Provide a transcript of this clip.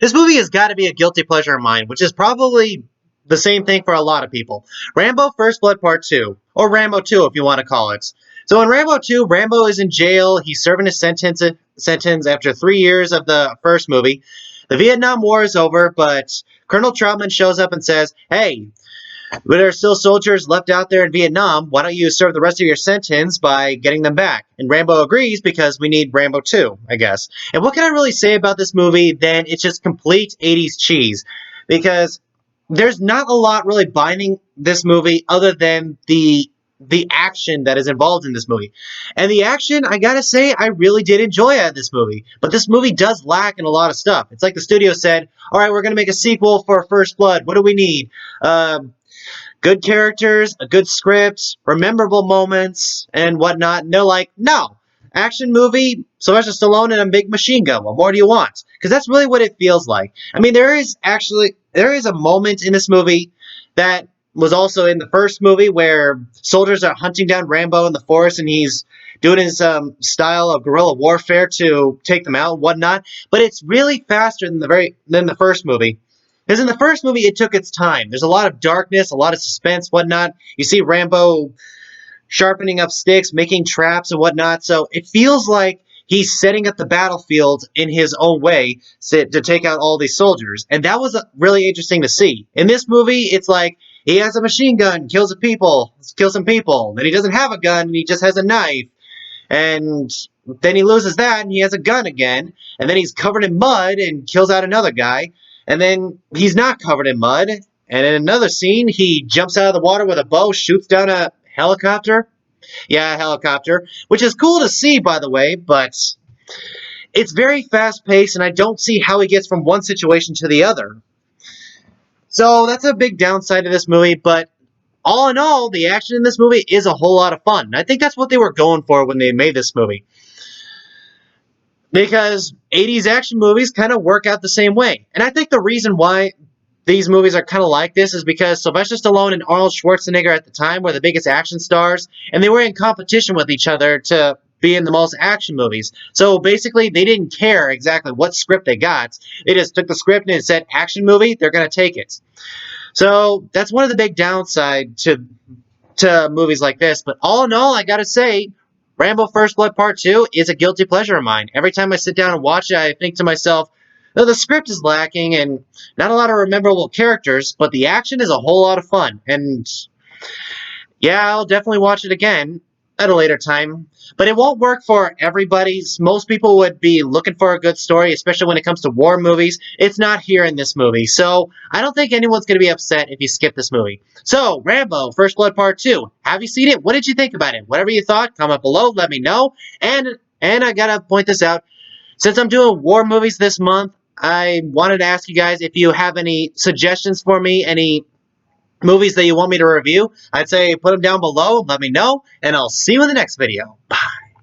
This movie has got to be a guilty pleasure of mine, which is probably the same thing for a lot of people. Rambo First Blood Part 2, or Rambo 2 if you want to call it. So in Rambo 2, Rambo is in jail. He's serving his sentence after 3 years of the first movie. The Vietnam War is over, but Colonel Troutman shows up and says, hey, but there are still soldiers left out there in Vietnam. Why don't you serve the rest of your sentence by getting them back? And Rambo agrees because we need Rambo 2, I guess. And what can I really say about this movie? Then it's just complete 80s cheese. Because there's not a lot really binding this movie other than the action that is involved in this movie. And the action, I gotta say, I really did enjoy at this movie. But this movie does lack in a lot of stuff. It's like the studio said, all right, we're going to make a sequel for First Blood. What do we need? Good characters, a good script, memorable moments, and whatnot. And they're like, no, action movie, Sylvester Stallone and a big machine gun. What more do you want? Because that's really what it feels like. I mean, there is a moment in this movie that was also in the first movie where soldiers are hunting down Rambo in the forest and he's doing his style of guerrilla warfare to take them out and whatnot. But it's really faster than the first movie. Because in the first movie, it took its time. There's a lot of darkness, a lot of suspense, whatnot. You see Rambo sharpening up sticks, making traps and whatnot. So it feels like he's setting up the battlefield in his own way to take out all these soldiers. And that was really interesting to see. In this movie, it's like he has a machine gun, kills some people. Then he doesn't have a gun, and he just has a knife. And then he loses that, and he has a gun again. And then he's covered in mud and kills out another guy. And then he's not covered in mud. And in another scene, he jumps out of the water with a bow, shoots down a helicopter. Yeah, a helicopter. Which is cool to see, by the way, but it's very fast-paced, and I don't see how he gets from one situation to the other. So that's a big downside to this movie, but all in all, the action in this movie is a whole lot of fun. And I think that's what they were going for when they made this movie. Because 80s action movies kind of work out the same way. And I think the reason why these movies are kind of like this is because Sylvester Stallone and Arnold Schwarzenegger at the time were the biggest action stars, and they were in competition with each other to be in the most action movies. So basically, they didn't care exactly what script they got. They just took the script and it said, action movie, they're going to take it. So that's one of the big downsides to movies like this. But all in all, I got to say, Rambo First Blood Part 2 is a guilty pleasure of mine. Every time I sit down and watch it, I think to myself, oh, the script is lacking and not a lot of memorable characters, but the action is a whole lot of fun. And yeah, I'll definitely watch it again at a later time. But it won't work for everybody. Most people would be looking for a good story, especially when it comes to war movies. It's not here in this movie. So I don't think anyone's going to be upset if you skip this movie. So, Rambo, First Blood Part 2. Have you seen it? What did you think about it? Whatever you thought, comment below. Let me know. And I got to point this out. Since I'm doing war movies this month, I wanted to ask you guys if you have any suggestions for me, any movies that you want me to review. I'd say put them down below. Let me know. And I'll see you in the next video. Bye.